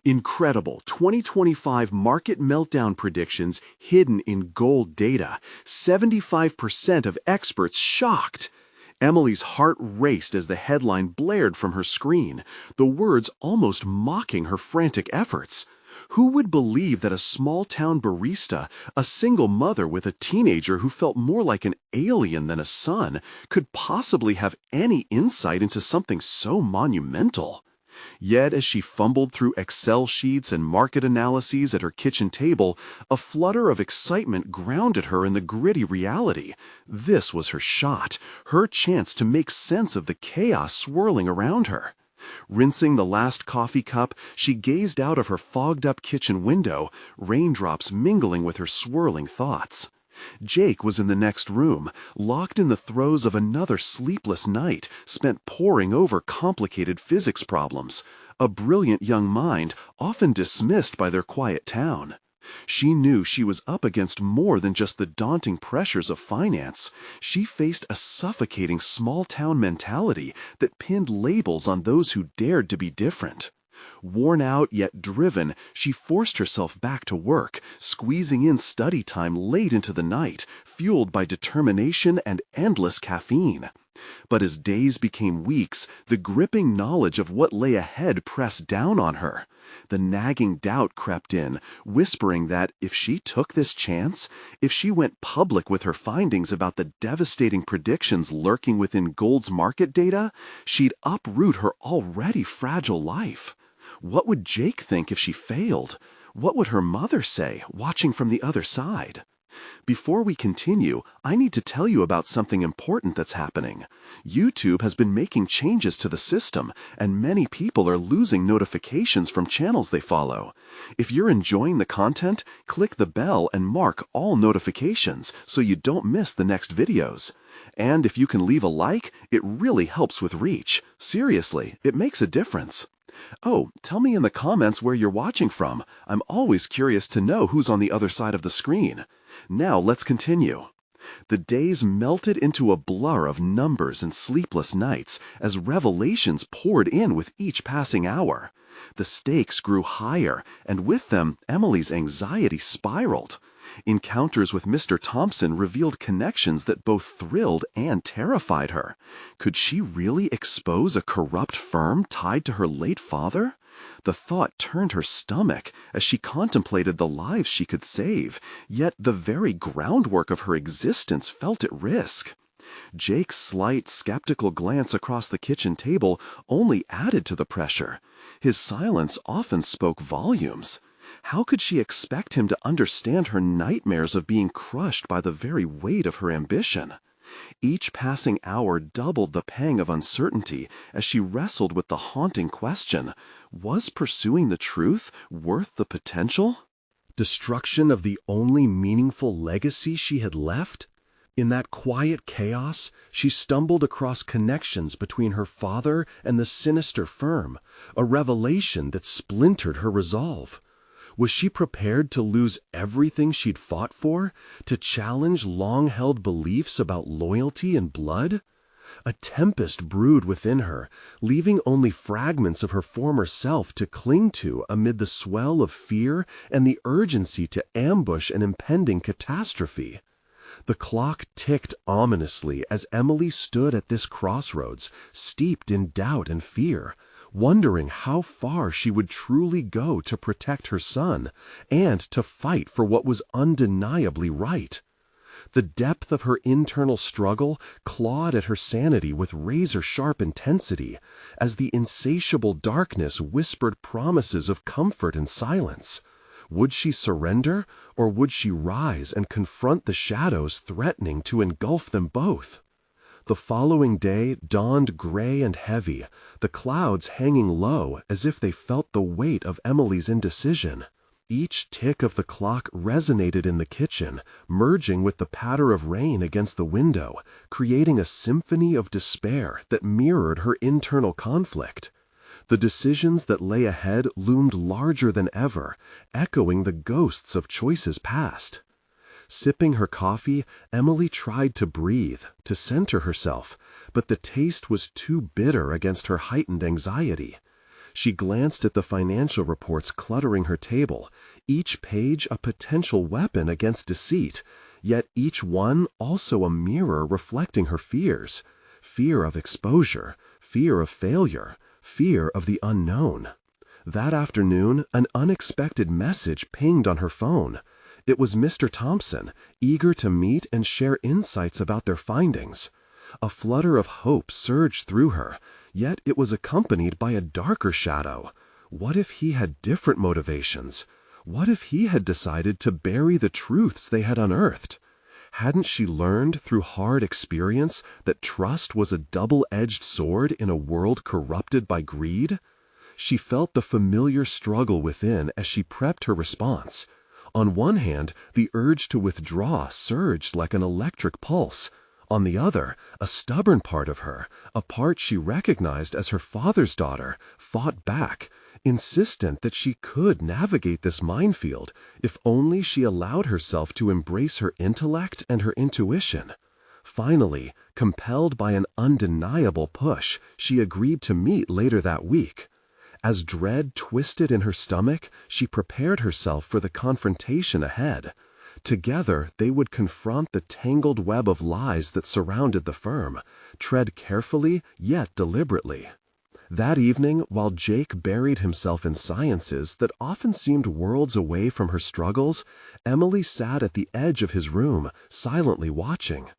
Incredible 2025 market meltdown predictions hidden in gold data. 75% of experts shocked. Emily's heart raced as the headline blared from her screen, the words almost mocking her frantic efforts. Who would believe that a small-town barista, a single mother with a teenager who felt more like an alien than a son, could possibly have any insight into something so monumental? Yet as she fumbled through Excel sheets and market analyses at her kitchen table, a flutter of excitement grounded her in the gritty reality. This was her shot, her chance to make sense of the chaos swirling around her. Rinsing the last coffee cup, she gazed out of her fogged-up kitchen window, raindrops mingling with her swirling thoughts. Jake was in the next room, locked in the throes of another sleepless night spent poring over complicated physics problems, a brilliant young mind often dismissed by their quiet town. She knew she was up against more than just the daunting pressures of finance. She faced a suffocating small-town mentality that pinned labels on those who dared to be different. Worn out yet driven, she forced herself back to work, squeezing in study time late into the night, fueled by determination and endless caffeine. But as days became weeks, the gripping knowledge of what lay ahead pressed down on her. The nagging doubt crept in, whispering that if she took this chance, if she went public with her findings about the devastating predictions lurking within gold's market data, she'd uproot her already fragile life. What would Jake think if she failed? What would her mother say, watching from the other side? Before we continue, I need to tell you about something important that's happening. YouTube has been making changes to the system, and many people are losing notifications from channels they follow. If you're enjoying the content, click the bell and mark all notifications so you don't miss the next videos. And if you can leave a like, it really helps with reach. Seriously, it makes a difference. Oh, tell me in the comments where you're watching from. I'm always curious to know who's on the other side of the screen. Now let's continue. The days melted into a blur of numbers and sleepless nights as revelations poured in with each passing hour. The stakes grew higher, and with them, Emily's anxiety spiraled. Encounters with Mr. Thompson revealed connections that both thrilled and terrified her. Could she really expose a corrupt firm tied to her late father? The thought turned her stomach as she contemplated the lives she could save, yet the very groundwork of her existence felt at risk. Jake's slight, skeptical glance across the kitchen table only added to the pressure. His silence often spoke volumes. How could she expect him to understand her nightmares of being crushed by the very weight of her ambition? Each passing hour doubled the pang of uncertainty as she wrestled with the haunting question, was pursuing the truth worth the potential? Destruction of the only meaningful legacy she had left? In that quiet chaos, she stumbled across connections between her father and the sinister firm, a revelation that splintered her resolve. Was she prepared to lose everything she'd fought for, to challenge long-held beliefs about loyalty and blood? A tempest brewed within her, leaving only fragments of her former self to cling to amid the swell of fear and the urgency to ambush an impending catastrophe. The clock ticked ominously as Emily stood at this crossroads, steeped in doubt and fear, wondering how far she would truly go to protect her son and to fight for what was undeniably right. The depth of her internal struggle clawed at her sanity with razor-sharp intensity as the insatiable darkness whispered promises of comfort and silence. Would she surrender, or would she rise and confront the shadows threatening to engulf them both? The following day dawned gray and heavy, the clouds hanging low as if they felt the weight of Emily's indecision. Each tick of the clock resonated in the kitchen, merging with the patter of rain against the window, creating a symphony of despair that mirrored her internal conflict. The decisions that lay ahead loomed larger than ever, echoing the ghosts of choices past. Sipping her coffee, Emily tried to breathe, to center herself, but the taste was too bitter against her heightened anxiety. She glanced at the financial reports cluttering her table, each page a potential weapon against deceit, yet each one also a mirror reflecting her fears. Fear of exposure, fear of failure, fear of the unknown. That afternoon, an unexpected message pinged on her phone. It was Mr. Thompson, eager to meet and share insights about their findings. A flutter of hope surged through her, yet it was accompanied by a darker shadow. What if he had different motivations? What if he had decided to bury the truths they had unearthed? Hadn't she learned through hard experience that trust was a double-edged sword in a world corrupted by greed? She felt the familiar struggle within as she prepped her response. On one hand, the urge to withdraw surged like an electric pulse. On the other, a stubborn part of her, a part she recognized as her father's daughter, fought back, insistent that she could navigate this minefield if only she allowed herself to embrace her intellect and her intuition. Finally, compelled by an undeniable push, she agreed to meet later that week. As dread twisted in her stomach, she prepared herself for the confrontation ahead. Together, they would confront the tangled web of lies that surrounded the firm, tread carefully yet deliberately. That evening, while Jake buried himself in sciences that often seemed worlds away from her struggles, Emily sat at the edge of his room, silently watching.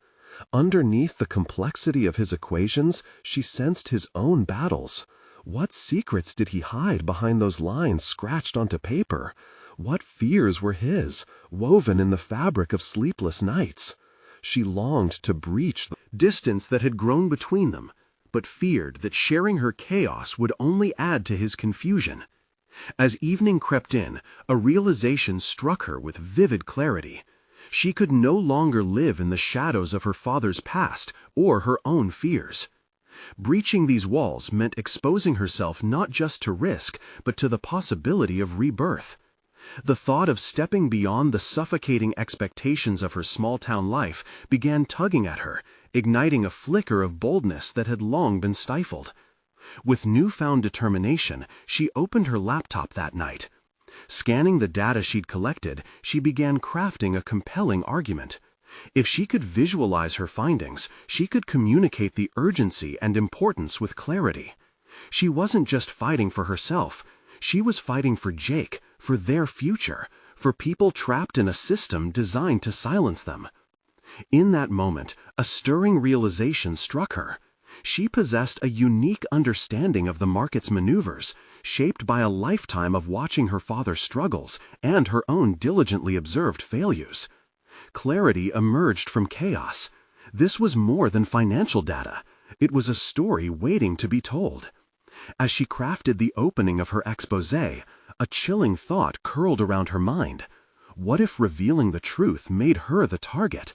Underneath the complexity of his equations, she sensed his own battles. What secrets did he hide behind those lines scratched onto paper? What fears were his, woven in the fabric of sleepless nights? She longed to breach the distance that had grown between them, but feared that sharing her chaos would only add to his confusion. As evening crept in, a realization struck her with vivid clarity. She could no longer live in the shadows of her father's past or her own fears. Breaching these walls meant exposing herself not just to risk, but to the possibility of rebirth. The thought of stepping beyond the suffocating expectations of her small-town life began tugging at her, igniting a flicker of boldness that had long been stifled. With newfound determination, she opened her laptop that night. Scanning the data she'd collected, she began crafting a compelling argument. If she could visualize her findings, she could communicate the urgency and importance with clarity. She wasn't just fighting for herself. She was fighting for Jake, for their future, for people trapped in a system designed to silence them. In that moment, a stirring realization struck her. She possessed a unique understanding of the market's maneuvers, shaped by a lifetime of watching her father's struggles and her own diligently observed failures. Clarity emerged from chaos. This was more than financial data. It was a story waiting to be told. As she crafted the opening of her exposé, a chilling thought curled around her mind. What if revealing the truth made her the target?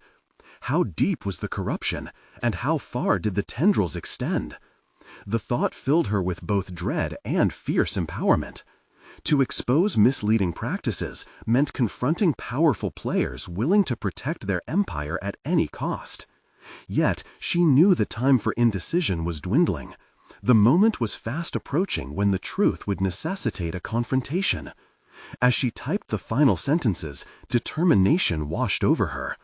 How deep was the corruption, and how far did the tendrils extend? The thought filled her with both dread and fierce empowerment. To expose misleading practices meant confronting powerful players willing to protect their empire at any cost. Yet, she knew the time for indecision was dwindling. The moment was fast approaching when the truth would necessitate a confrontation. As she typed the final sentences, determination washed over her.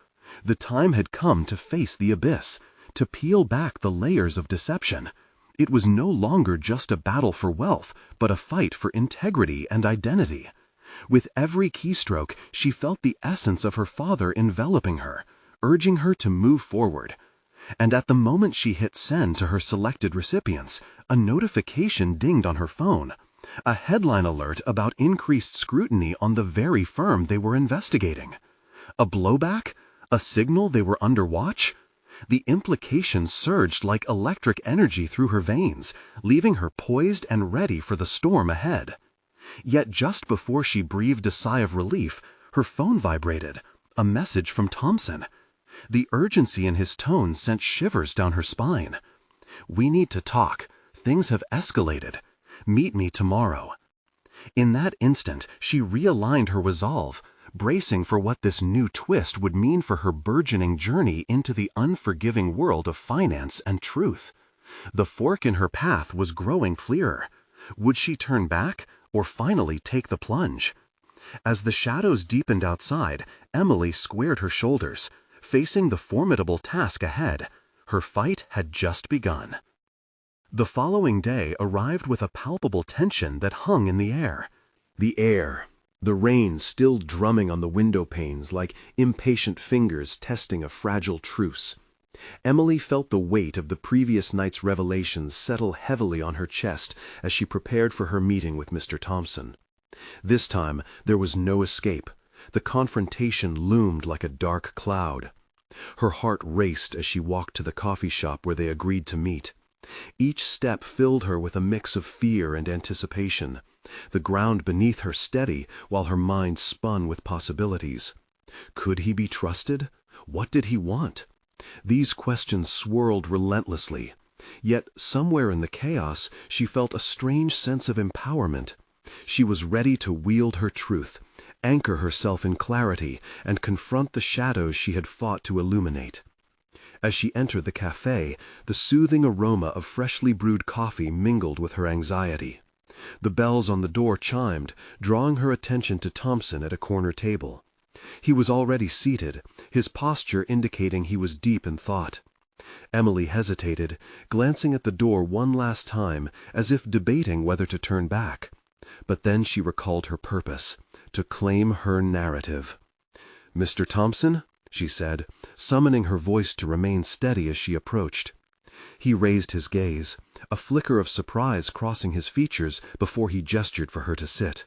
The time had come to face the abyss, to peel back the layers of deception. It was no longer just a battle for wealth, but a fight for integrity and identity. With every keystroke, she felt the essence of her father enveloping her, urging her to move forward. And at the moment she hit send to her selected recipients, a notification dinged on her phone. A headline alert about increased scrutiny on the very firm they were investigating. A blowback? A signal they were under watch? The implications surged like electric energy through her veins, leaving her poised and ready for the storm ahead. Yet just before she breathed a sigh of relief, her phone vibrated. A message from Thompson. The urgency in his tone sent shivers down her spine. "We need to talk. Things have escalated. Meet me tomorrow." In that instant, she realigned her resolve, bracing for what this new twist would mean for her burgeoning journey into the unforgiving world of finance and truth. The fork in her path was growing clearer. Would she turn back, or finally take the plunge? As the shadows deepened outside, Emily squared her shoulders, facing the formidable task ahead. Her fight had just begun. The following day arrived with a palpable tension that hung in the air. The rain still drumming on the window panes like impatient fingers testing a fragile truce. Emily felt the weight of the previous night's revelations settle heavily on her chest as she prepared for her meeting with Mr. Thompson. This time, there was no escape. The confrontation loomed like a dark cloud. Her heart raced as she walked to the coffee shop where they agreed to meet. Each step filled her with a mix of fear and anticipation. The ground beneath her steady, while her mind spun with possibilities. Could he be trusted? What did he want? These questions swirled relentlessly. Yet, somewhere in the chaos, she felt a strange sense of empowerment. She was ready to wield her truth, anchor herself in clarity, and confront the shadows she had fought to illuminate. As she entered the cafe, the soothing aroma of freshly brewed coffee mingled with her anxiety. The bells on the door chimed, drawing her attention to Thompson at a corner table. He was already seated, his posture indicating he was deep in thought. Emily hesitated, glancing at the door one last time, as if debating whether to turn back. But then she recalled her purpose, to claim her narrative. "Mr. Thompson?" she said, summoning her voice to remain steady as she approached. He raised his gaze, a flicker of surprise crossing his features before he gestured for her to sit.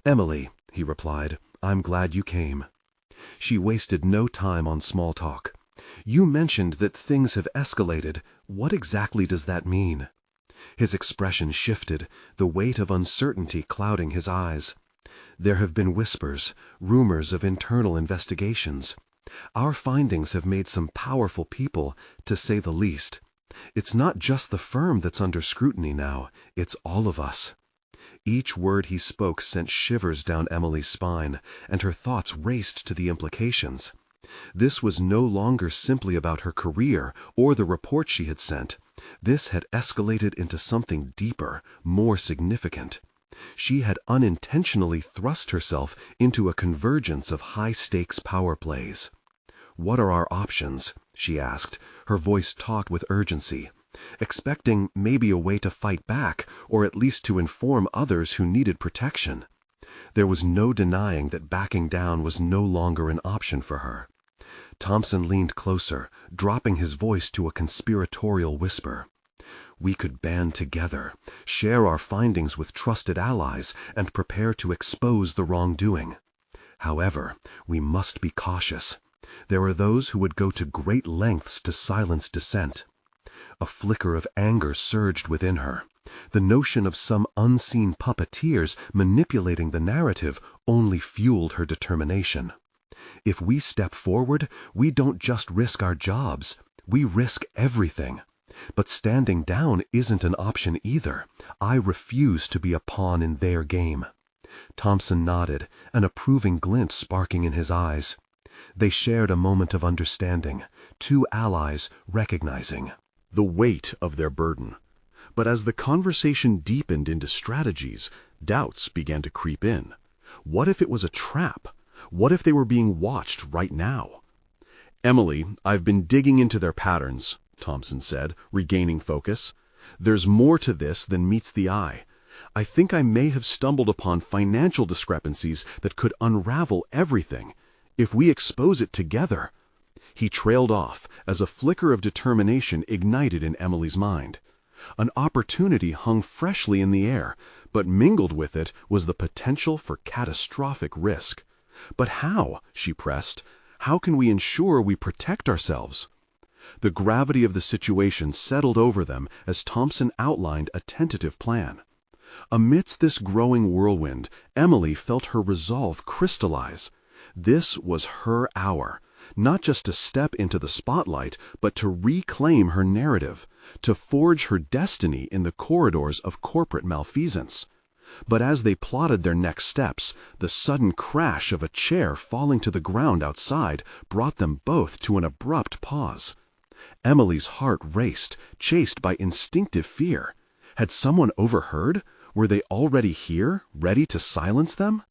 "Emily," he replied, "I'm glad you came." She wasted no time on small talk. "You mentioned that things have escalated. What exactly does that mean?" His expression shifted, the weight of uncertainty clouding his eyes. "There have been whispers, rumors of internal investigations. Our findings have made some powerful people, to say the least. It's not just the firm that's under scrutiny now, it's all of us." Each word he spoke sent shivers down Emily's spine, and her thoughts raced to the implications. This was no longer simply about her career or the report she had sent. This had escalated into something deeper, more significant. She had unintentionally thrust herself into a convergence of high-stakes power plays. "What are our options?" she asked, her voice taut with urgency, expecting maybe a way to fight back, or at least to inform others who needed protection. There was no denying that backing down was no longer an option for her. Thompson leaned closer, dropping his voice to a conspiratorial whisper. "We could band together, share our findings with trusted allies, and prepare to expose the wrongdoing. However, we must be cautious. There are those who would go to great lengths to silence dissent." A flicker of anger surged within her. The notion of some unseen puppeteers manipulating the narrative only fueled her determination. "If we step forward, we don't just risk our jobs, we risk everything. But standing down isn't an option either. I refuse to be a pawn in their game." Thompson nodded, an approving glint sparking in his eyes. They shared a moment of understanding, two allies recognizing the weight of their burden. But as the conversation deepened into strategies, doubts began to creep in. What if it was a trap? What if they were being watched right now? "Emily, I've been digging into their patterns," Thompson said, regaining focus. "There's more to this than meets the eye. I think I may have stumbled upon financial discrepancies that could unravel everything. If we expose it together—" He trailed off as a flicker of determination ignited in Emily's mind. An opportunity hung freshly in the air, but mingled with it was the potential for catastrophic risk. "But how?" she pressed. "How can we ensure we protect ourselves?" The gravity of the situation settled over them as Thompson outlined a tentative plan. Amidst this growing whirlwind, Emily felt her resolve crystallize. This was her hour, not just to step into the spotlight, but to reclaim her narrative, to forge her destiny in the corridors of corporate malfeasance. But as they plotted their next steps, the sudden crash of a chair falling to the ground outside brought them both to an abrupt pause. Emily's heart raced, chased by instinctive fear. Had someone overheard? Were they already here, ready to silence them?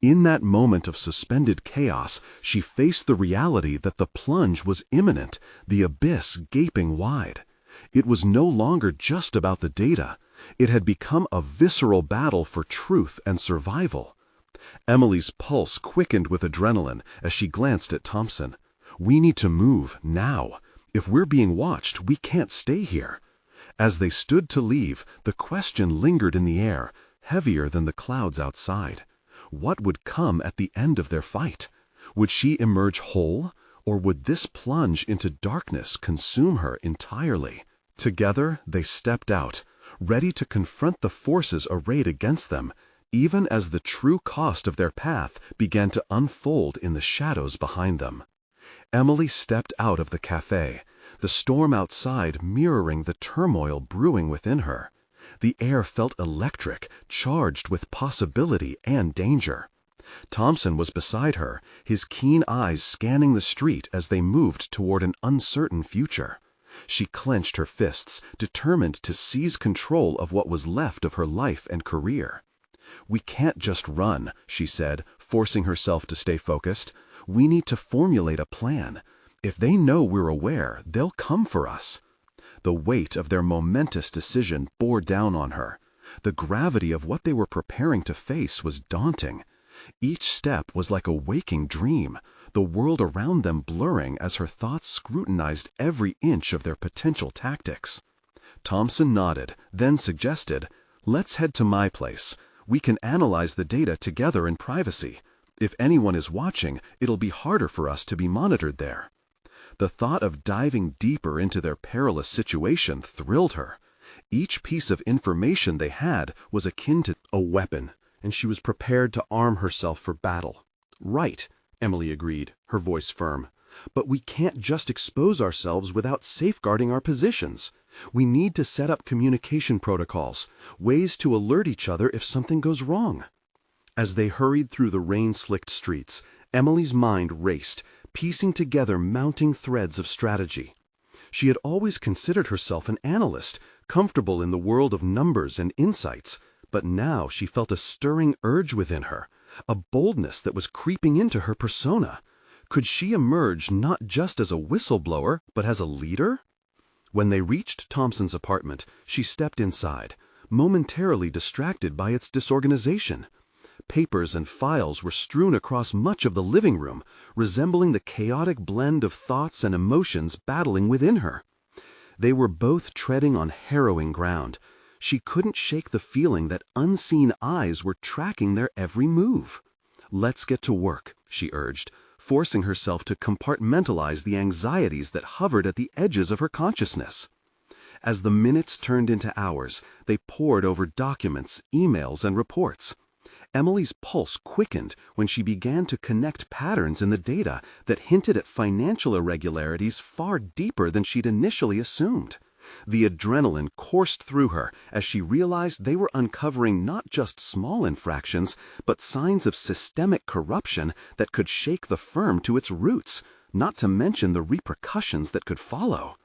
In that moment of suspended chaos, she faced the reality that the plunge was imminent, the abyss gaping wide. It was no longer just about the data. It had become a visceral battle for truth and survival. Emily's pulse quickened with adrenaline as she glanced at Thompson. We need to move, now. If we're being watched, we can't stay here. As they stood to leave, the question lingered in the air, heavier than the clouds outside. What would come at the end of their fight? Would she emerge whole, or would this plunge into darkness consume her entirely? Together, they stepped out, ready to confront the forces arrayed against them, even as the true cost of their path began to unfold in the shadows behind them. Emily stepped out of the cafe, the storm outside mirroring the turmoil brewing within her. The air felt electric, charged with possibility and danger. Thompson was beside her, his keen eyes scanning the street as they moved toward an uncertain future. She clenched her fists, determined to seize control of what was left of her life and career. We can't just run, she said, forcing herself to stay focused. We need to formulate a plan. If they know we're aware, they'll come for us. The weight of their momentous decision bore down on her. The gravity of what they were preparing to face was daunting. Each step was like a waking dream, the world around them blurring as her thoughts scrutinized every inch of their potential tactics. Thompson nodded, then suggested, "Let's head to my place. We can analyze the data together in privacy. If anyone is watching, it'll be harder for us to be monitored there." The thought of diving deeper into their perilous situation thrilled her. Each piece of information they had was akin to a weapon, and she was prepared to arm herself for battle. "Right," Emily agreed, her voice firm. "But we can't just expose ourselves without safeguarding our positions. We need to set up communication protocols, ways to alert each other if something goes wrong." As they hurried through the rain-slicked streets, Emily's mind raced, piecing together mounting threads of strategy. She had always considered herself an analyst, comfortable in the world of numbers and insights, but now she felt a stirring urge within her, a boldness that was creeping into her persona. Could she emerge not just as a whistleblower, but as a leader? When they reached Thompson's apartment, she stepped inside, momentarily distracted by its disorganization. Papers and files were strewn across much of the living room, resembling the chaotic blend of thoughts and emotions battling within her. They were both treading on harrowing ground. She couldn't shake the feeling that unseen eyes were tracking their every move. "Let's get to work," she urged, forcing herself to compartmentalize the anxieties that hovered at the edges of her consciousness. As the minutes turned into hours, they pored over documents, emails, and reports. Emily's pulse quickened when she began to connect patterns in the data that hinted at financial irregularities far deeper than she'd initially assumed. The adrenaline coursed through her as she realized they were uncovering not just small infractions, but signs of systemic corruption that could shake the firm to its roots, not to mention the repercussions that could follow.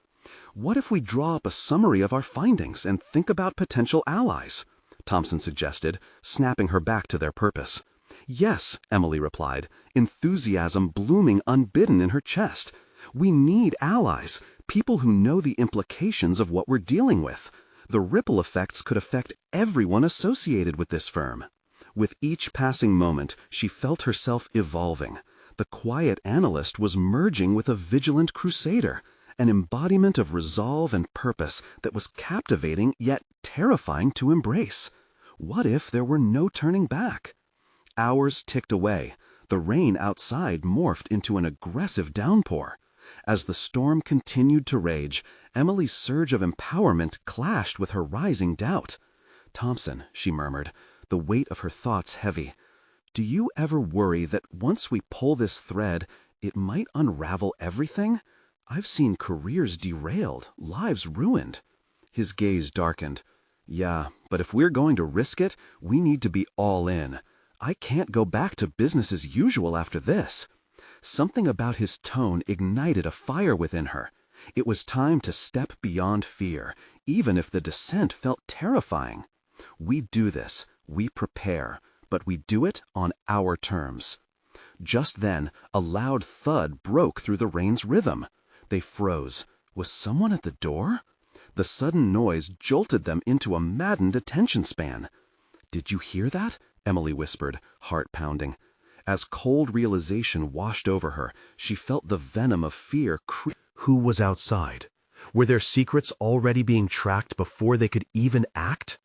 "What if we draw up a summary of our findings and think about potential allies?" Thompson suggested, snapping her back to their purpose. "Yes," Emily replied, enthusiasm blooming unbidden in her chest. "We need allies, people who know the implications of what we're dealing with. The ripple effects could affect everyone associated with this firm." With each passing moment, she felt herself evolving. The quiet analyst was merging with a vigilant crusader, an embodiment of resolve and purpose that was captivating yet terrifying to embrace. What if there were no turning back? Hours ticked away. The rain outside morphed into an aggressive downpour. As the storm continued to rage, Emily's surge of empowerment clashed with her rising doubt. "Thompson," she murmured, the weight of her thoughts heavy, "do you ever worry that once we pull this thread, it might unravel everything? I've seen careers derailed, lives ruined." His gaze darkened. "Yeah, but if we're going to risk it, we need to be all in. I can't go back to business as usual after this." Something about his tone ignited a fire within her. It was time to step beyond fear, even if the descent felt terrifying. We do this, we prepare, but we do it on our terms. Just then, a loud thud broke through the rain's rhythm. They froze. Was someone at the door? The sudden noise jolted them into a maddened attention span. "Did you hear that?" Emily whispered, heart pounding. As cold realization washed over her, she felt the venom of fear creep. Who was outside? Were their secrets already being tracked before they could even act?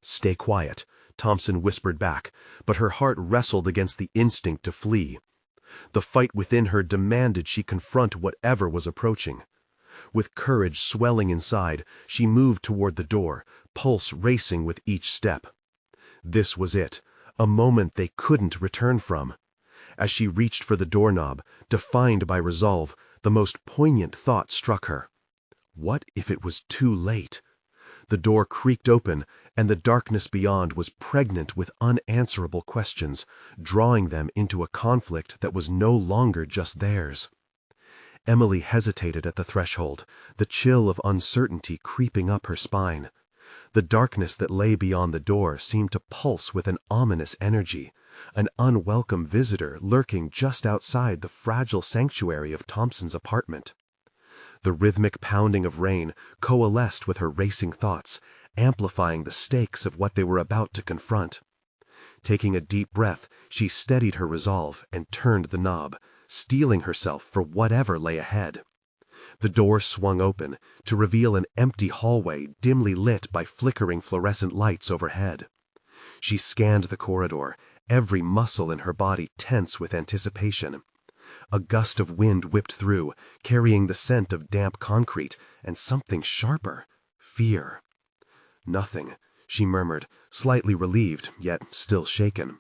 "Stay quiet," Thompson whispered back, but her heart wrestled against the instinct to flee. The fight within her demanded she confront whatever was approaching. With courage swelling inside, she moved toward the door, pulse racing with each step. This was it, a moment they couldn't return from. As she reached for the doorknob, defined by resolve, the most poignant thought struck her. What if it was too late? The door creaked open, and the darkness beyond was pregnant with unanswerable questions, drawing them into a conflict that was no longer just theirs. Emily hesitated at the threshold, the chill of uncertainty creeping up her spine. The darkness that lay beyond the door seemed to pulse with an ominous energy, an unwelcome visitor lurking just outside the fragile sanctuary of Thompson's apartment. The rhythmic pounding of rain coalesced with her racing thoughts, amplifying the stakes of what they were about to confront. Taking a deep breath, she steadied her resolve and turned the knob, steeling herself for whatever lay ahead. The door swung open, to reveal an empty hallway dimly lit by flickering fluorescent lights overhead. She scanned the corridor, every muscle in her body tense with anticipation. A gust of wind whipped through, carrying the scent of damp concrete and something sharper: fear. "Nothing," she murmured, slightly relieved, yet still shaken.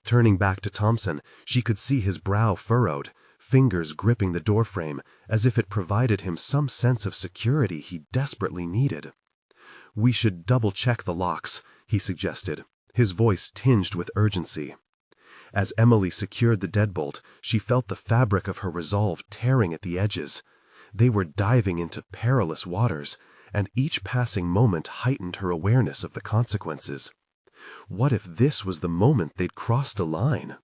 Turning back to Thompson, she could see his brow furrowed, fingers gripping the doorframe as if it provided him some sense of security he desperately needed. "We should double-check the locks," he suggested, his voice tinged with urgency. As Emily secured the deadbolt, she felt the fabric of her resolve tearing at the edges. They were diving into perilous waters, and each passing moment heightened her awareness of the consequences. What if this was the moment they'd crossed a line?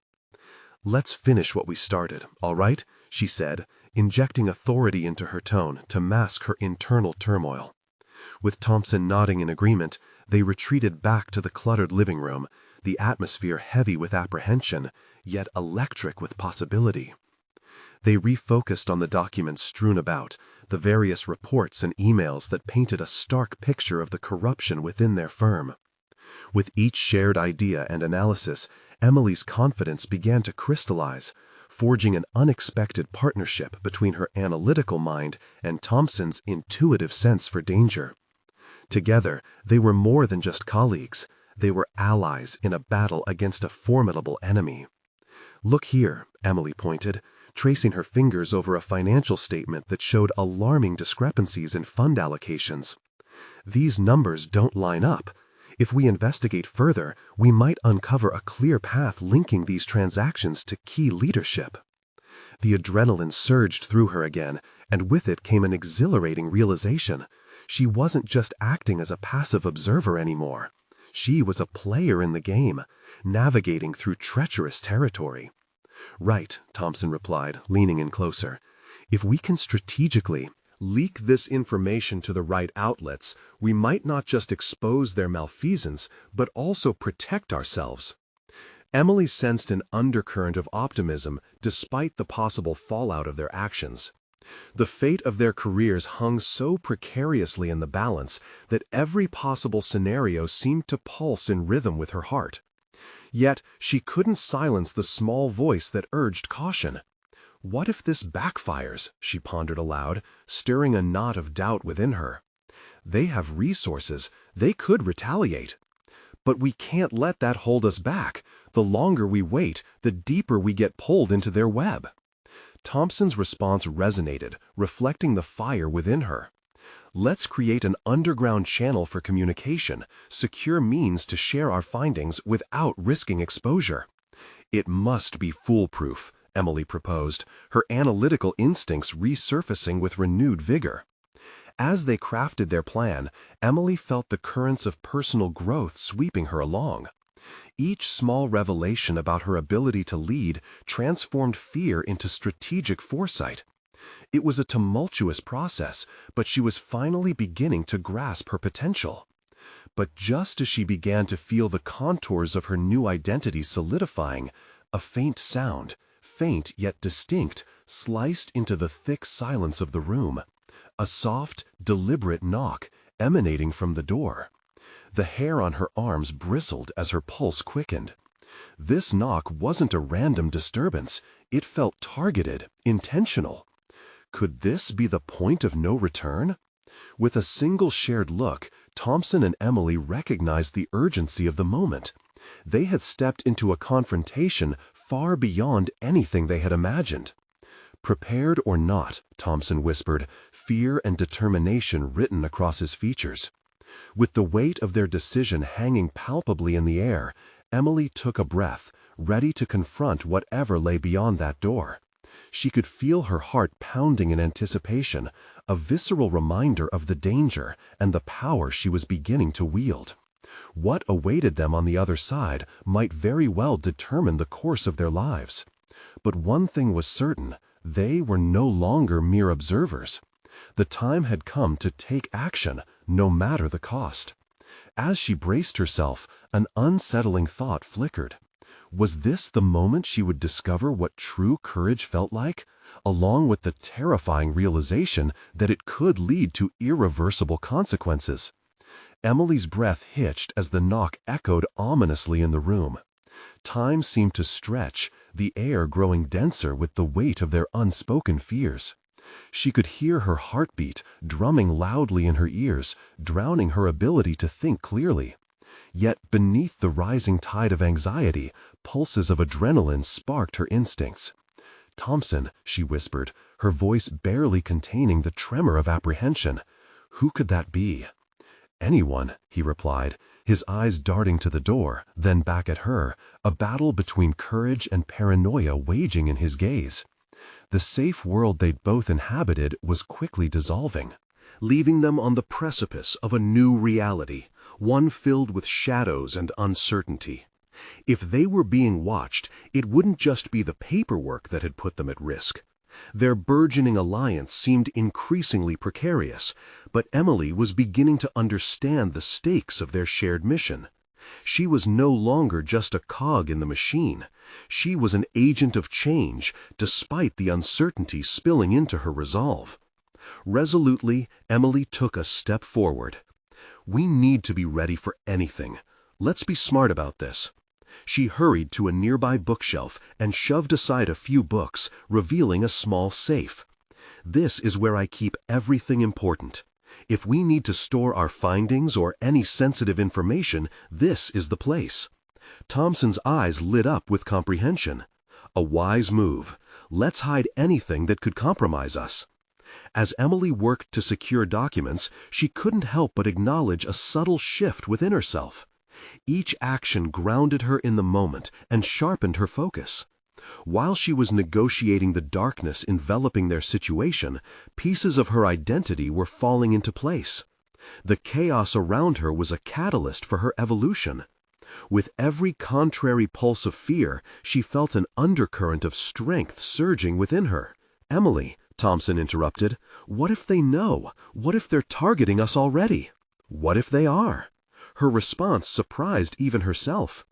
"Let's finish what we started, all right?" she said, injecting authority into her tone to mask her internal turmoil. With Thompson nodding in agreement, they retreated back to the cluttered living room, the atmosphere heavy with apprehension, yet electric with possibility. They refocused on the documents strewn about, the various reports and emails that painted a stark picture of the corruption within their firm. With each shared idea and analysis, Emily's confidence began to crystallize, forging an unexpected partnership between her analytical mind and Thompson's intuitive sense for danger. Together, they were more than just colleagues. They were allies in a battle against a formidable enemy. "Look here," Emily pointed, tracing her fingers over a financial statement that showed alarming discrepancies in fund allocations. "These numbers don't line up. If we investigate further, we might uncover a clear path linking these transactions to key leadership." The adrenaline surged through her again, and with it came an exhilarating realization. She wasn't just acting as a passive observer anymore. She was a player in the game, navigating through treacherous territory. "Right," Thompson replied, leaning in closer. "If we can strategically leak this information to the right outlets, we might not just expose their malfeasance, but also protect ourselves." Emily sensed an undercurrent of optimism despite the possible fallout of their actions. The fate of their careers hung so precariously in the balance that every possible scenario seemed to pulse in rhythm with her heart. Yet she couldn't silence the small voice that urged caution. "What if this backfires?" she pondered aloud, stirring a knot of doubt within her. "They have resources. They could retaliate. But we can't let that hold us back. The longer we wait, the deeper we get pulled into their web." Thompson's response resonated, reflecting the fire within her. "Let's create an underground channel for communication, secure means to share our findings without risking exposure." "It must be foolproof," Emily proposed, her analytical instincts resurfacing with renewed vigor. As they crafted their plan, Emily felt the currents of personal growth sweeping her along. Each small revelation about her ability to lead transformed fear into strategic foresight. It was a tumultuous process, but she was finally beginning to grasp her potential. But just as she began to feel the contours of her new identity solidifying, a faint sound, faint yet distinct, sliced into the thick silence of the room. A soft, deliberate knock emanating from the door. The hair on her arms bristled as her pulse quickened. This knock wasn't a random disturbance. It felt targeted, intentional. Could this be the point of no return? With a single shared look, Thompson and Emily recognized the urgency of the moment. They had stepped into a confrontation far beyond anything they had imagined. "Prepared or not," Thompson whispered, fear and determination written across his features. With the weight of their decision hanging palpably in the air, Emily took a breath, ready to confront whatever lay beyond that door. She could feel her heart pounding in anticipation, a visceral reminder of the danger and the power she was beginning to wield. What awaited them on the other side might very well determine the course of their lives. But one thing was certain: they were no longer mere observers. The time had come to take action, no matter the cost. As she braced herself, an unsettling thought flickered. Was this the moment she would discover what true courage felt like, along with the terrifying realization that it could lead to irreversible consequences? Emily's breath hitched as the knock echoed ominously in the room. Time seemed to stretch, the air growing denser with the weight of their unspoken fears. She could hear her heartbeat drumming loudly in her ears, drowning her ability to think clearly. Yet beneath the rising tide of anxiety, pulses of adrenaline sparked her instincts. "Thompson," she whispered, her voice barely containing the tremor of apprehension. "Who could that be?" "Anyone," he replied, his eyes darting to the door, then back at her, a battle between courage and paranoia waging in his gaze. The safe world they'd both inhabited was quickly dissolving, leaving them on the precipice of a new reality, one filled with shadows and uncertainty. If they were being watched, it wouldn't just be the paperwork that had put them at risk. Their burgeoning alliance seemed increasingly precarious, but Emily was beginning to understand the stakes of their shared mission. She was no longer just a cog in the machine. She was an agent of change, despite the uncertainty spilling into her resolve. Resolutely, Emily took a step forward. "We need to be ready for anything. Let's be smart about this." She hurried to a nearby bookshelf and shoved aside a few books, revealing a small safe. "This is where I keep everything important. If we need to store our findings or any sensitive information, this is the place." Thompson's eyes lit up with comprehension. "A wise move. Let's hide anything that could compromise us." As Emily worked to secure documents, she couldn't help but acknowledge a subtle shift within herself. Each action grounded her in the moment and sharpened her focus. While she was negotiating the darkness enveloping their situation, pieces of her identity were falling into place. The chaos around her was a catalyst for her evolution. With every contrary pulse of fear, she felt an undercurrent of strength surging within her. "Emily," Thompson interrupted, "what if they know? What if they're targeting us already? What if they are?" Her response surprised even herself.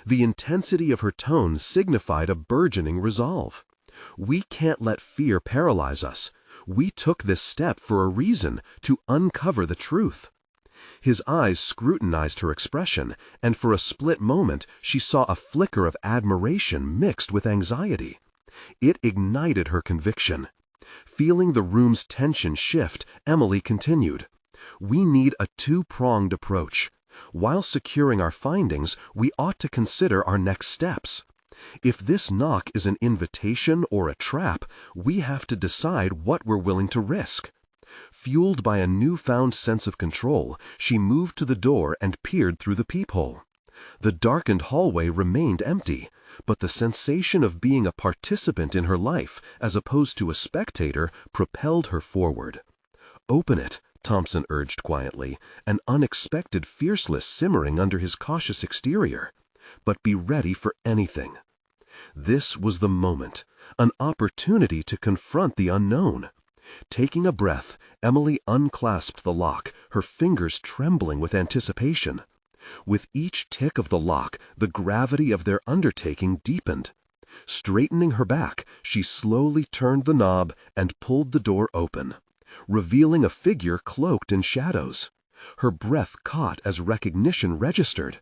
The intensity of her tone signified a burgeoning resolve. "We can't let fear paralyze us. We took this step for a reason, to uncover the truth." His eyes scrutinized her expression, and for a split moment she saw a flicker of admiration mixed with anxiety. It ignited her conviction. Feeling the room's tension shift, Emily continued, "We need a two-pronged approach. While securing our findings, we ought to consider our next steps. If this knock is an invitation or a trap, we have to decide what we're willing to risk." Fueled by a newfound sense of control, she moved to the door and peered through the peephole. The darkened hallway remained empty, but the sensation of being a participant in her life, as opposed to a spectator, propelled her forward. "Open it," Thompson urged quietly, an unexpected fierceness simmering under his cautious exterior. "But be ready for anything." This was the moment, an opportunity to confront the unknown. Taking a breath, Emily unclasped the lock, her fingers trembling with anticipation. With each tick of the lock, the gravity of their undertaking deepened. Straightening her back, she slowly turned the knob and pulled the door open, revealing a figure cloaked in shadows. Her breath caught as recognition registered.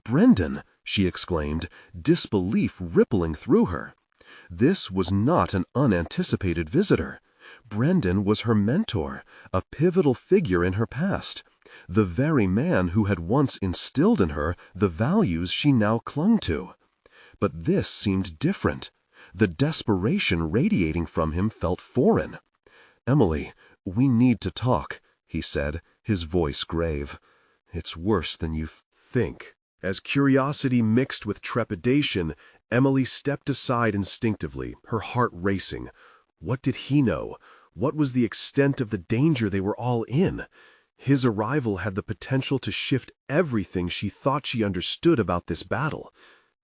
"Brendan!" she exclaimed, disbelief rippling through her. This was not an unanticipated visitor. Brendan was her mentor, a pivotal figure in her past, the very man who had once instilled in her the values she now clung to. But this seemed different. The desperation radiating from him felt foreign. "Emily, we need to talk," he said, his voice grave. "It's worse than you think." As curiosity mixed with trepidation, Emily stepped aside instinctively, her heart racing. What did he know? What was the extent of the danger they were all in? His arrival had the potential to shift everything she thought she understood about this battle.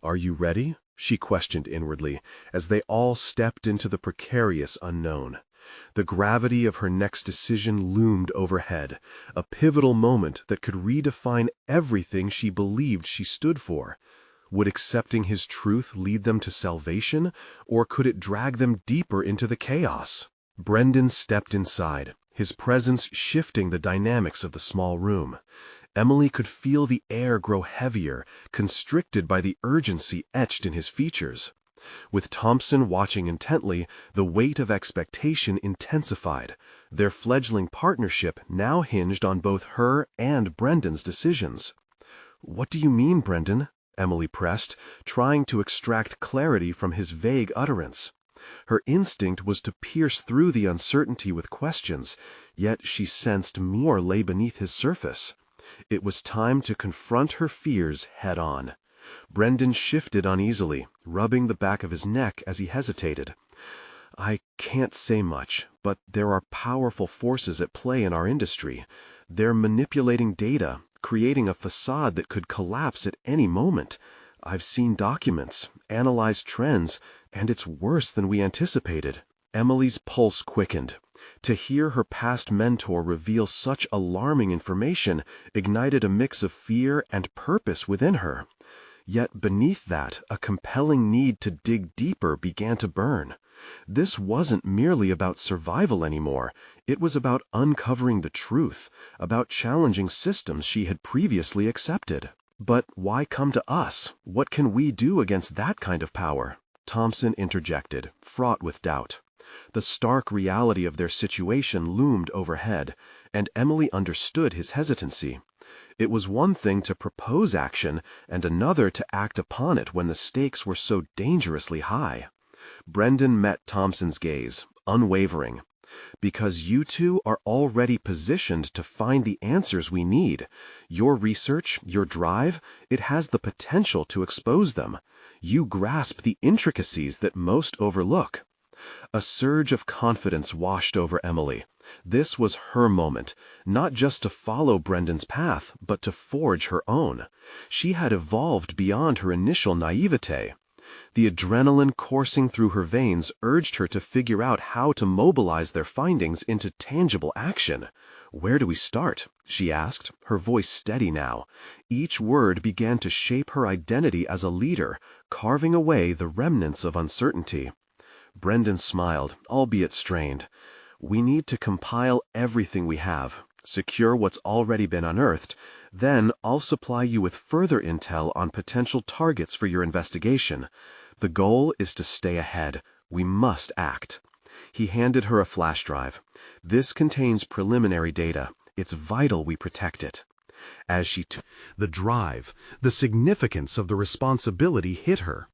"Are you ready?" she questioned inwardly, as they all stepped into the precarious unknown. The gravity of her next decision loomed overhead, a pivotal moment that could redefine everything she believed she stood for. Would accepting his truth lead them to salvation, or could it drag them deeper into the chaos? Brendan stepped inside, his presence shifting the dynamics of the small room. Emily could feel the air grow heavier, constricted by the urgency etched in his features. With Thompson watching intently, the weight of expectation intensified. Their fledgling partnership now hinged on both her and Brendan's decisions. "What do you mean, Brendan?" Emily pressed, trying to extract clarity from his vague utterance. Her instinct was to pierce through the uncertainty with questions, yet she sensed more lay beneath his surface. It was time to confront her fears head-on. Brendan shifted uneasily, rubbing the back of his neck as he hesitated. "I can't say much, but there are powerful forces at play in our industry. They're manipulating data, creating a facade that could collapse at any moment. I've seen documents, analyzed trends, and it's worse than we anticipated." Emily's pulse quickened. To hear her past mentor reveal such alarming information ignited a mix of fear and purpose within her. Yet beneath that, a compelling need to dig deeper began to burn. This wasn't merely about survival anymore. It was about uncovering the truth, about challenging systems she had previously accepted. "But why come to us? What can we do against that kind of power?" Thompson interjected, fraught with doubt. The stark reality of their situation loomed overhead, and Emily understood his hesitancy. It was one thing to propose action, and another to act upon it when the stakes were so dangerously high. Brendan met Thompson's gaze, unwavering. "Because you two are already positioned to find the answers we need. Your research, your drive, it has the potential to expose them. You grasp the intricacies that most overlook." A surge of confidence washed over Emily. This was her moment, not just to follow Brendan's path, but to forge her own. She had evolved beyond her initial naivete. The adrenaline coursing through her veins urged her to figure out how to mobilize their findings into tangible action. "Where do we start?" she asked, her voice steady now. Each word began to shape her identity as a leader, carving away the remnants of uncertainty. Brendan smiled, albeit strained. "We need to compile everything we have, secure what's already been unearthed, then I'll supply you with further intel on potential targets for your investigation. The goal is to stay ahead. We must act." He handed her a flash drive. "This contains preliminary data. It's vital we protect it." As she took the drive, the significance of the responsibility hit her.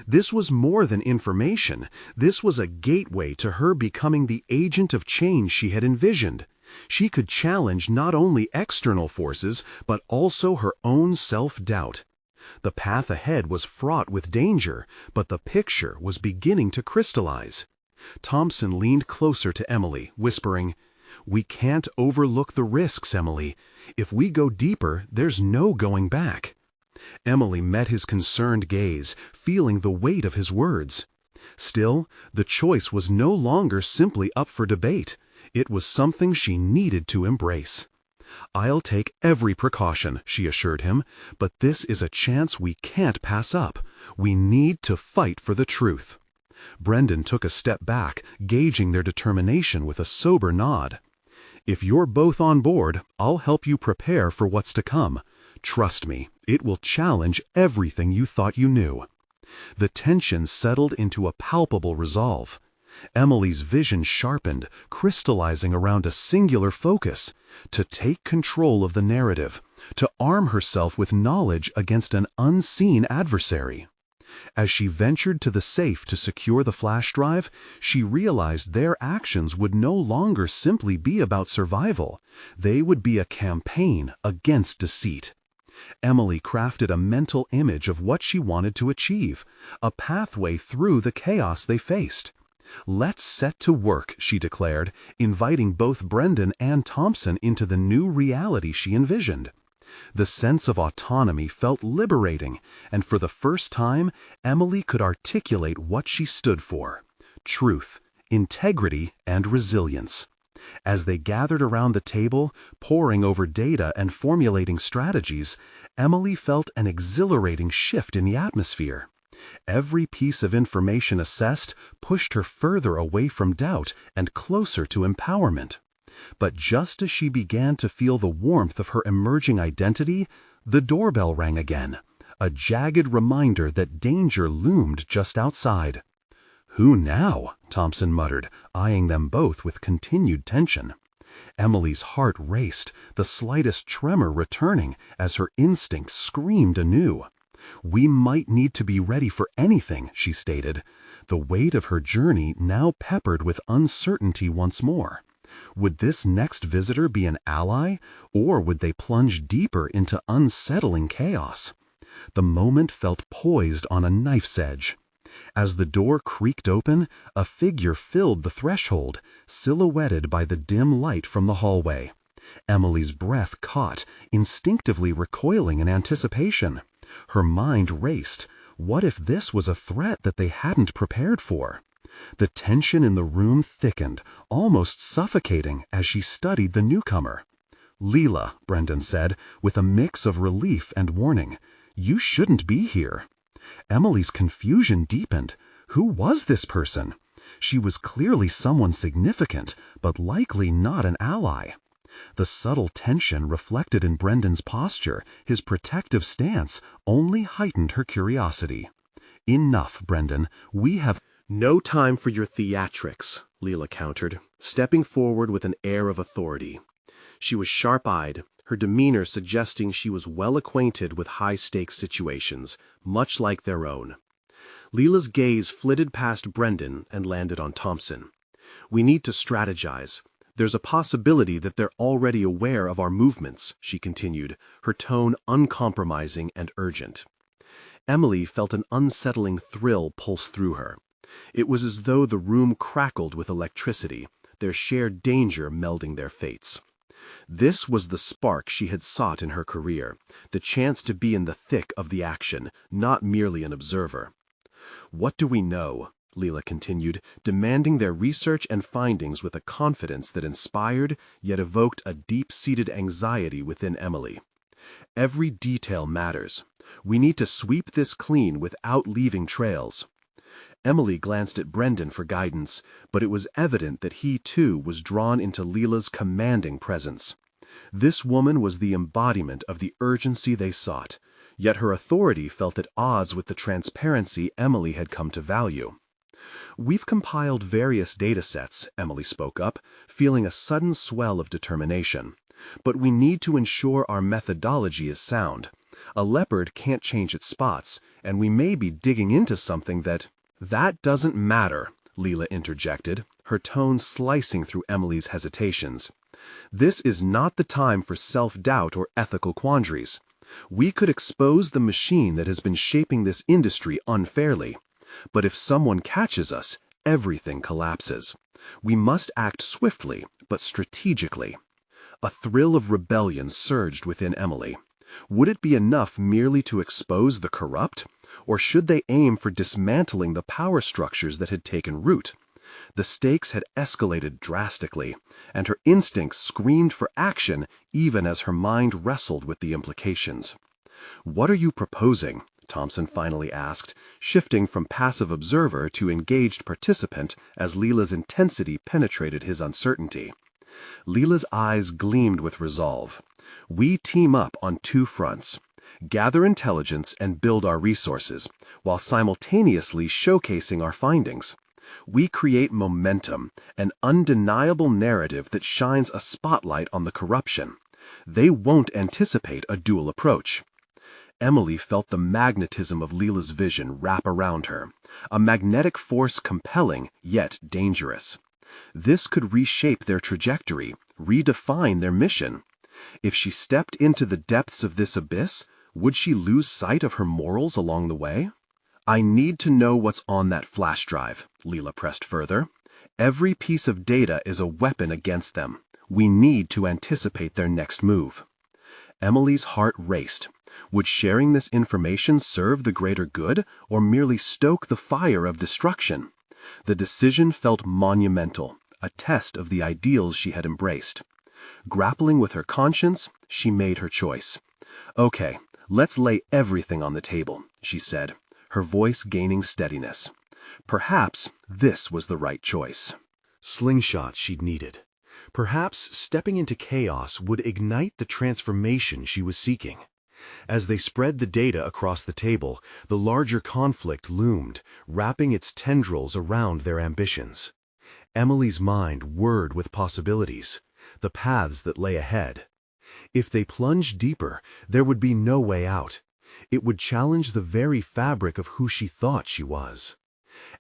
This was more than information. This was a gateway to her becoming the agent of change she had envisioned. She could challenge not only external forces, but also her own self-doubt. The path ahead was fraught with danger, but the picture was beginning to crystallize. Thompson leaned closer to Emily, whispering, We can't overlook the risks, Emily. If we go deeper, there's no going back. Emily met his concerned gaze, feeling the weight of his words. Still, the choice was no longer simply up for debate. It was something she needed to embrace. "I'll take every precaution," she assured him, "but this is a chance we can't pass up. We need to fight for the truth." Brendan took a step back, gauging their determination with a sober nod. "If you're both on board, I'll help you prepare for what's to come. Trust me, it will challenge everything you thought you knew." The tension settled into a palpable resolve. Emily's vision sharpened, crystallizing around a singular focus: to take control of the narrative, to arm herself with knowledge against an unseen adversary. As she ventured to the safe to secure the flash drive, she realized their actions would no longer simply be about survival. They would be a campaign against deceit. Emily crafted a mental image of what she wanted to achieve, a pathway through the chaos they faced. "Let's set to work," she declared, inviting both Brendan and Thompson into the new reality she envisioned. The sense of autonomy felt liberating, and for the first time, Emily could articulate what she stood for: truth, integrity, and resilience. As they gathered around the table, poring over data and formulating strategies, Emily felt an exhilarating shift in the atmosphere. Every piece of information assessed pushed her further away from doubt and closer to empowerment. But just as she began to feel the warmth of her emerging identity, the doorbell rang again, a jagged reminder that danger loomed just outside. "Who now?" Thompson muttered, eyeing them both with continued tension. Emily's heart raced, the slightest tremor returning as her instincts screamed anew. "We might need to be ready for anything," she stated, the weight of her journey now peppered with uncertainty once more. Would this next visitor be an ally, or would they plunge deeper into unsettling chaos? The moment felt poised on a knife's edge. As the door creaked open, a figure filled the threshold, silhouetted by the dim light from the hallway. Emily's breath caught, instinctively recoiling in anticipation. Her mind raced. What if this was a threat that they hadn't prepared for? The tension in the room thickened, almost suffocating as she studied the newcomer. "Leela," Brendan said, with a mix of relief and warning, "you shouldn't be here." Emily's confusion deepened. Who was this person? She was clearly someone significant, but likely not an ally. The subtle tension reflected in Brendan's posture, his protective stance, only heightened her curiosity. "Enough, Brendan. We have—" "No time for your theatrics," Leela countered, stepping forward with an air of authority. She was sharp-eyed, her demeanor suggesting she was well acquainted with high-stakes situations, much like their own. Leela's gaze flitted past Brendan and landed on Thompson. "We need to strategize. There's a possibility that they're already aware of our movements," she continued, her tone uncompromising and urgent. Emily felt an unsettling thrill pulse through her. It was as though the room crackled with electricity, their shared danger melding their fates. This was the spark she had sought in her career, the chance to be in the thick of the action, not merely an observer. "What do we know?" Leela continued, demanding their research and findings with a confidence that inspired, yet evoked a deep-seated anxiety within Emily. "Every detail matters. We need to sweep this clean without leaving trails." Emily glanced at Brendan for guidance, but it was evident that he too was drawn into Leela's commanding presence. This woman was the embodiment of the urgency they sought, yet her authority felt at odds with the transparency Emily had come to value. "We've compiled various data sets," Emily spoke up, feeling a sudden swell of determination. "But we need to ensure our methodology is sound. A leopard can't change its spots, and we may be digging into something that—" "That doesn't matter," Leela interjected, her tone slicing through Emily's hesitations. "This is not the time for self-doubt or ethical quandaries. We could expose the machine that has been shaping this industry unfairly. But if someone catches us, everything collapses. We must act swiftly, but strategically. A thrill of rebellion surged within Emily. Would it be enough merely to expose the corrupt, or should they aim for dismantling the power structures that had taken root? The stakes had escalated drastically, and her instincts screamed for action even as her mind wrestled with the implications. "What are you proposing?" Thompson finally asked, shifting from passive observer to engaged participant as Leela's intensity penetrated his uncertainty. Leela's eyes gleamed with resolve. "We team up on two fronts. Gather intelligence and build our resources, while simultaneously showcasing our findings. We create momentum, an undeniable narrative that shines a spotlight on the corruption. They won't anticipate a dual approach." Emily felt the magnetism of Leela's vision wrap around her, a magnetic force compelling yet dangerous. This could reshape their trajectory, redefine their mission. If she stepped into the depths of this abyss, would she lose sight of her morals along the way? "I need to know what's on that flash drive," Leela pressed further. "Every piece of data is a weapon against them. We need to anticipate their next move." Emily's heart raced. Would sharing this information serve the greater good, or merely stoke the fire of destruction? The decision felt monumental, a test of the ideals she had embraced. Grappling with her conscience, she made her choice. "Okay, let's lay everything on the table," she said, her voice gaining steadiness. Perhaps this was the right choice. Slingshot she'd needed. Perhaps stepping into chaos would ignite the transformation she was seeking. As they spread the data across the table, the larger conflict loomed, wrapping its tendrils around their ambitions. Emily's mind whirred with possibilities, the paths that lay ahead. If they plunged deeper, there would be no way out. It would challenge the very fabric of who she thought she was.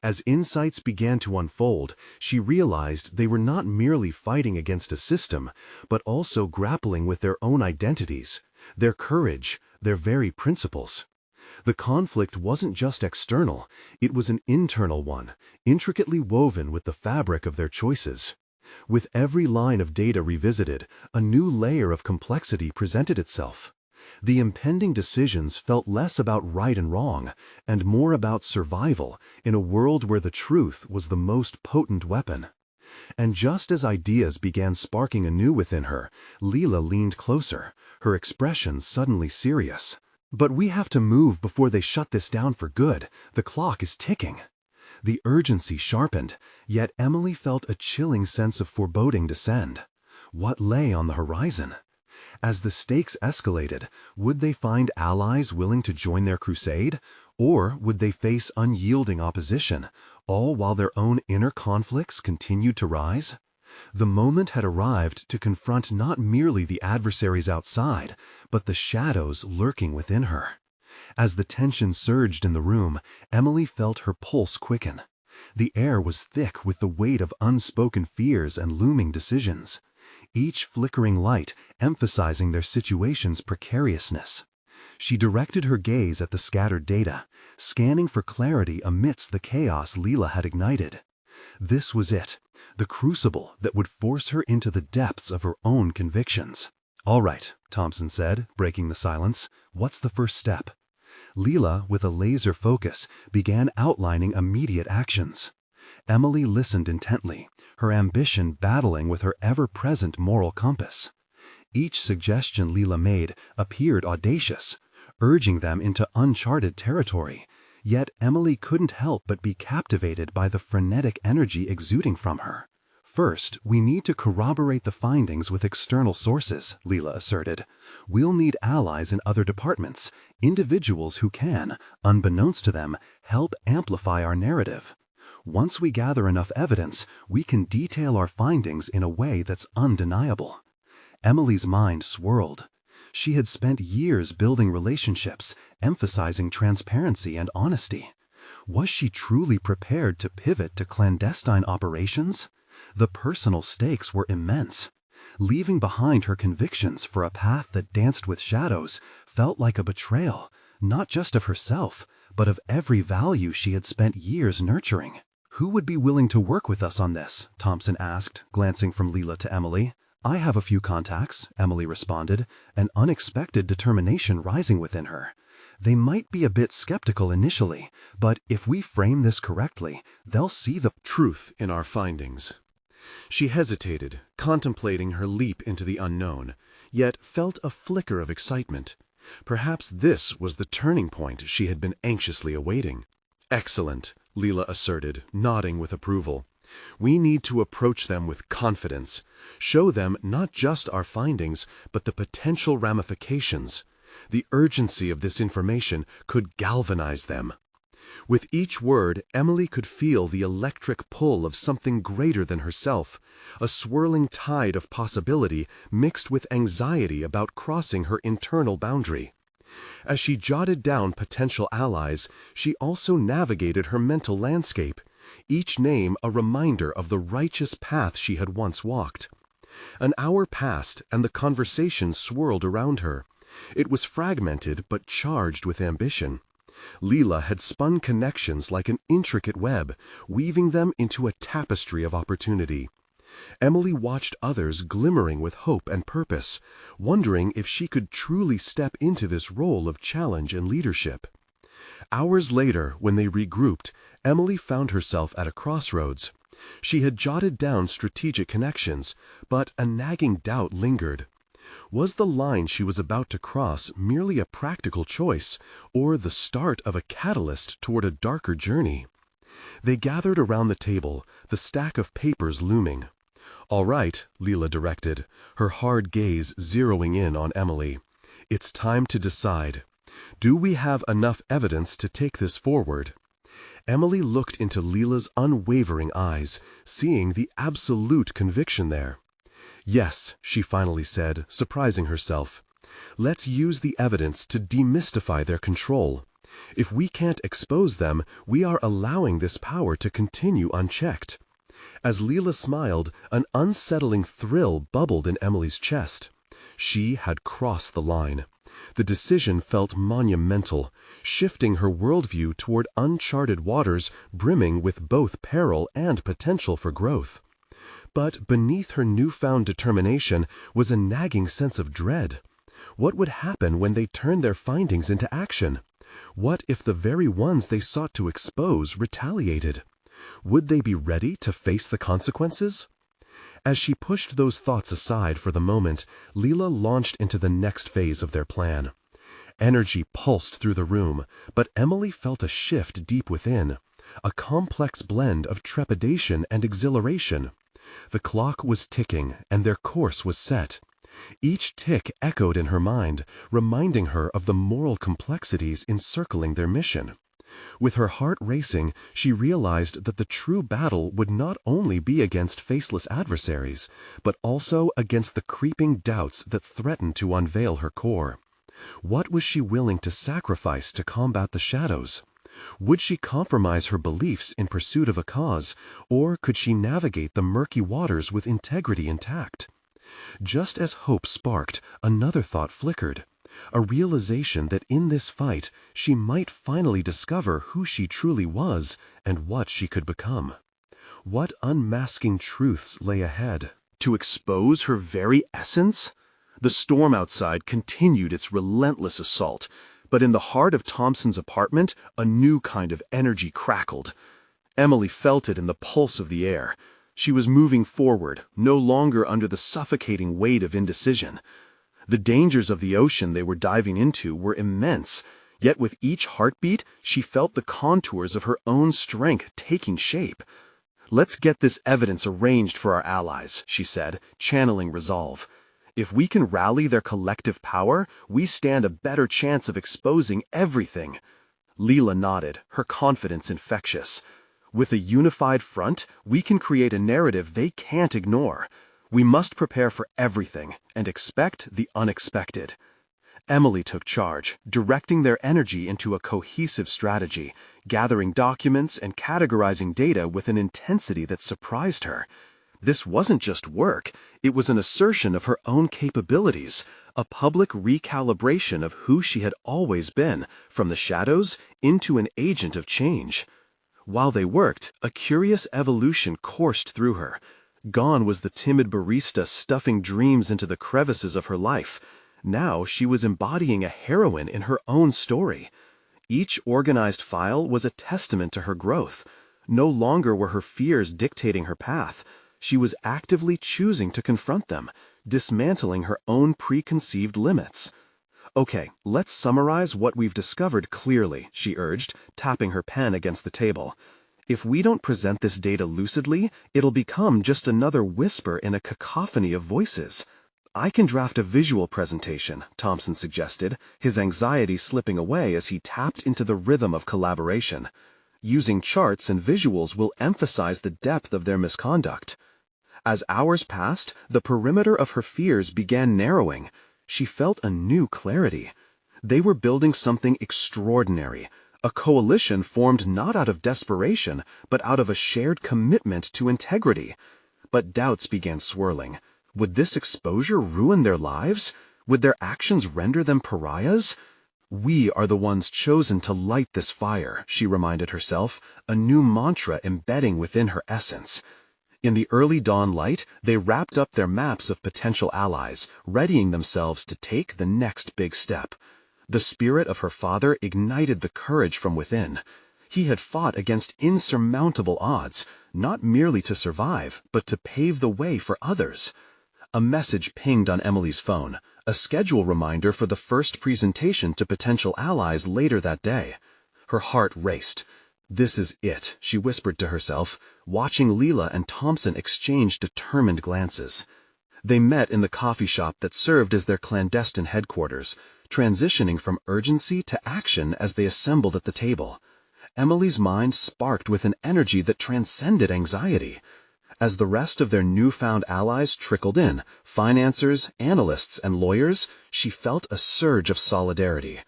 As insights began to unfold, she realized they were not merely fighting against a system, but also grappling with their own identities, their courage, their very principles. The conflict wasn't just external, it was an internal one, intricately woven with the fabric of their choices. With every line of data revisited, a new layer of complexity presented itself. The impending decisions felt less about right and wrong, and more about survival in a world where the truth was the most potent weapon. And just as ideas began sparking anew within her, Leela leaned closer, her expression suddenly serious. "But we have to move before they shut this down for good. The clock is ticking." The urgency sharpened, yet Emily felt a chilling sense of foreboding descend. What lay on the horizon? As the stakes escalated, would they find allies willing to join their crusade? Or would they face unyielding opposition, all while their own inner conflicts continued to rise? The moment had arrived to confront not merely the adversaries outside, but the shadows lurking within her. As the tension surged in the room, Emily felt her pulse quicken. The air was thick with the weight of unspoken fears and looming decisions, each flickering light emphasizing their situation's precariousness. She directed her gaze at the scattered data, scanning for clarity amidst the chaos Leela had ignited. This was it, the crucible that would force her into the depths of her own convictions. "All right," Thompson said, breaking the silence. "What's the first step?" Leela, with a laser focus, began outlining immediate actions. Emily listened intently, her ambition battling with her ever-present moral compass. Each suggestion Leela made appeared audacious, urging them into uncharted territory, yet Emily couldn't help but be captivated by the frenetic energy exuding from her. "First, we need to corroborate the findings with external sources," Leela asserted. "We'll need allies in other departments, individuals who can, unbeknownst to them, help amplify our narrative. Once we gather enough evidence, we can detail our findings in a way that's undeniable." Emily's mind swirled. She had spent years building relationships, emphasizing transparency and honesty. Was she truly prepared to pivot to clandestine operations? The personal stakes were immense. Leaving behind her convictions for a path that danced with shadows felt like a betrayal, not just of herself, but of every value she had spent years nurturing. Who would be willing to work with us on this? Thompson asked, glancing from Leela to Emily. I have a few contacts, Emily responded, an unexpected determination rising within her. They might be a bit skeptical initially, but if we frame this correctly, they'll see the truth in our findings. She hesitated, contemplating her leap into the unknown, yet felt a flicker of excitement. Perhaps this was the turning point she had been anxiously awaiting. Excellent, Leela asserted, nodding with approval. We need to approach them with confidence, show them not just our findings, but the potential ramifications. The urgency of this information could galvanize them. With each word, Emily could feel the electric pull of something greater than herself, a swirling tide of possibility mixed with anxiety about crossing her internal boundary. As she jotted down potential allies, she also navigated her mental landscape, each name a reminder of the righteous path she had once walked. An hour passed, and the conversation swirled around her. It was fragmented but charged with ambition. Leela had spun connections like an intricate web, weaving them into a tapestry of opportunity. Emily watched others glimmering with hope and purpose, wondering if she could truly step into this role of challenge and leadership. Hours later, when they regrouped, Emily found herself at a crossroads. She had jotted down strategic connections, but a nagging doubt lingered. Was the line she was about to cross merely a practical choice, or the start of a catalyst toward a darker journey? They gathered around the table, the stack of papers looming. All right, Leela directed, her hard gaze zeroing in on Emily. It's time to decide. Do we have enough evidence to take this forward? Emily looked into Leela's unwavering eyes, seeing the absolute conviction there. Yes, she finally said, surprising herself. Let's use the evidence to demystify their control. If we can't expose them, we are allowing this power to continue unchecked. As Leela smiled, an unsettling thrill bubbled in Emily's chest. She had crossed the line. The decision felt monumental, shifting her worldview toward uncharted waters brimming with both peril and potential for growth. But beneath her newfound determination was a nagging sense of dread. What would happen when they turned their findings into action? What if the very ones they sought to expose retaliated? Would they be ready to face the consequences? As she pushed those thoughts aside for the moment, Leela launched into the next phase of their plan. Energy pulsed through the room, but Emily felt a shift deep within, a complex blend of trepidation and exhilaration. The clock was ticking, and their course was set. Each tick echoed in her mind, reminding her of the moral complexities encircling their mission. With her heart racing, she realized that the true battle would not only be against faceless adversaries, but also against the creeping doubts that threatened to unveil her core. What was she willing to sacrifice to combat the shadows? Would she compromise her beliefs in pursuit of a cause, or could she navigate the murky waters with integrity intact? Just as hope sparked, another thought flickered. A realization that in this fight she might finally discover who she truly was and what she could become. What unmasking truths lay ahead? To expose her very essence? The storm outside continued its relentless assault, but in the heart of Thompson's apartment, a new kind of energy crackled. Emily felt it in the pulse of the air. She was moving forward, no longer under the suffocating weight of indecision. The dangers of the ocean they were diving into were immense, yet with each heartbeat, she felt the contours of her own strength taking shape. Let's get this evidence arranged for our allies, she said, channeling resolve. If we can rally their collective power, we stand a better chance of exposing everything. Leela nodded, her confidence infectious. With a unified front, we can create a narrative they can't ignore. We must prepare for everything and expect the unexpected. Emily took charge, directing their energy into a cohesive strategy, gathering documents and categorizing data with an intensity that surprised her. This wasn't just work, it was an assertion of her own capabilities, a public recalibration of who she had always been, from the shadows into an agent of change. While they worked, a curious evolution coursed through her. Gone was the timid barista stuffing dreams into the crevices of her life. Now she was embodying a heroine in her own story. Each organized file was a testament to her growth. No longer were her fears dictating her path. She was actively choosing to confront them, dismantling her own preconceived limits. "Okay, let's summarize what we've discovered clearly," she urged, tapping her pen against the table. "If we don't present this data lucidly, it'll become just another whisper in a cacophony of voices." "I can draft a visual presentation," Thompson suggested, his anxiety slipping away as he tapped into the rhythm of collaboration. "Using charts and visuals will emphasize the depth of their misconduct." As hours passed, the perimeter of her fears began narrowing. She felt a new clarity. They were building something extraordinary, a coalition formed not out of desperation, but out of a shared commitment to integrity. But doubts began swirling. Would this exposure ruin their lives? Would their actions render them pariahs? "We are the ones chosen to light this fire," she reminded herself, a new mantra embedding within her essence. In the early dawn light, they wrapped up their maps of potential allies, readying themselves to take the next big step. The spirit of her father ignited the courage from within. He had fought against insurmountable odds, not merely to survive, but to pave the way for others. A message pinged on Emily's phone, a schedule reminder for the first presentation to potential allies later that day. Her heart raced. "This is it," she whispered to herself, watching Leela and Thompson exchange determined glances. They met in the coffee shop that served as their clandestine headquarters, transitioning from urgency to action as they assembled at the table. Emily's mind sparked with an energy that transcended anxiety. As the rest of their newfound allies trickled in, financiers, analysts, and lawyers, she felt a surge of solidarity.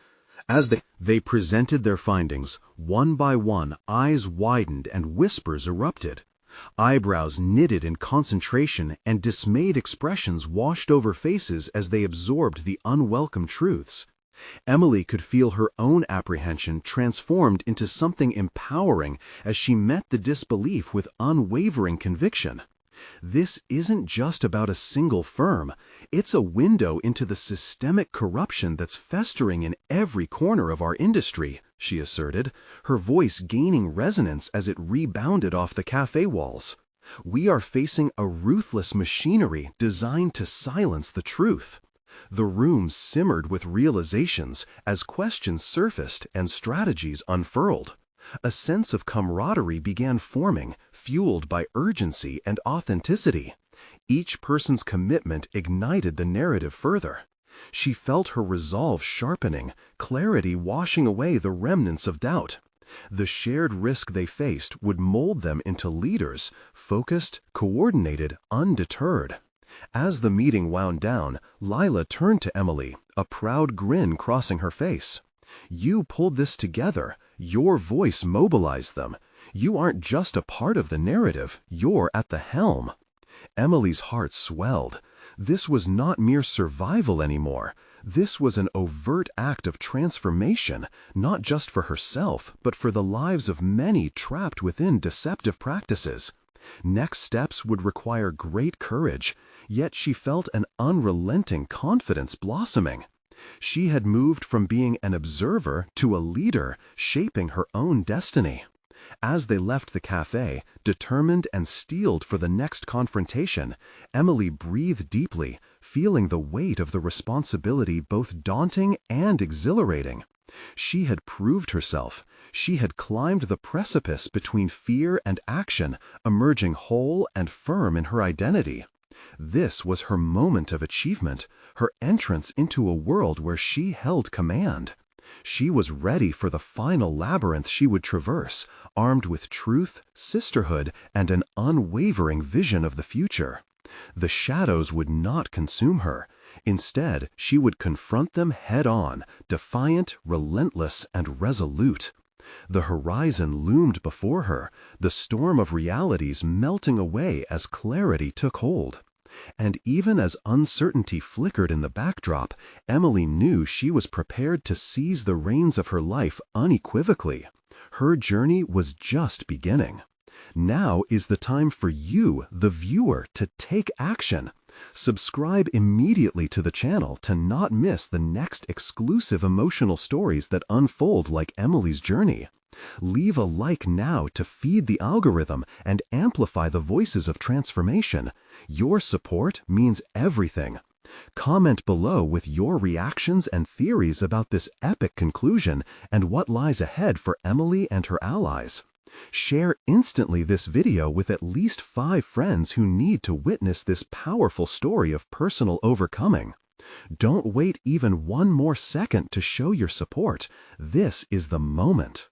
As they presented their findings, one by one, eyes widened and whispers erupted. Eyebrows knitted in concentration and dismayed expressions washed over faces as they absorbed the unwelcome truths. Emily could feel her own apprehension transformed into something empowering as she met the disbelief with unwavering conviction. "This isn't just about a single firm. It's a window into the systemic corruption that's festering in every corner of our industry," she asserted, her voice gaining resonance as it rebounded off the cafe walls. "We are facing a ruthless machinery designed to silence the truth." The room simmered with realizations as questions surfaced and strategies unfurled. A sense of camaraderie began forming, fueled by urgency and authenticity. Each person's commitment ignited the narrative further. She felt her resolve sharpening, clarity washing away the remnants of doubt. The shared risk they faced would mold them into leaders, focused, coordinated, undeterred. As the meeting wound down, Lila turned to Emily, a proud grin crossing her face. "You pulled this together. Your voice mobilized them. You aren't just a part of the narrative, you're at the helm." Emily's heart swelled. This was not mere survival anymore. This was an overt act of transformation, not just for herself, but for the lives of many trapped within deceptive practices. Next steps would require great courage, yet she felt an unrelenting confidence blossoming. She had moved from being an observer to a leader, shaping her own destiny. As they left the cafe, determined and steeled for the next confrontation, Emily breathed deeply, feeling the weight of the responsibility both daunting and exhilarating. She had proved herself. She had climbed the precipice between fear and action, emerging whole and firm in her identity. This was her moment of achievement, her entrance into a world where she held command. She was ready for the final labyrinth she would traverse, armed with truth, sisterhood, and an unwavering vision of the future. The shadows would not consume her. Instead, she would confront them head-on, defiant, relentless, and resolute. The horizon loomed before her, the storm of realities melting away as clarity took hold. And even as uncertainty flickered in the backdrop, Emily knew she was prepared to seize the reins of her life unequivocally. Her journey was just beginning. Now is the time for you, the viewer, to take action. Subscribe immediately to the channel to not miss the next exclusive emotional stories that unfold like Emily's journey. Leave a like now to feed the algorithm and amplify the voices of transformation. Your support means everything. Comment below with your reactions and theories about this epic conclusion and what lies ahead for Emily and her allies. Share instantly this video with at least 5 friends who need to witness this powerful story of personal overcoming. Don't wait even one more second to show your support. This is the moment.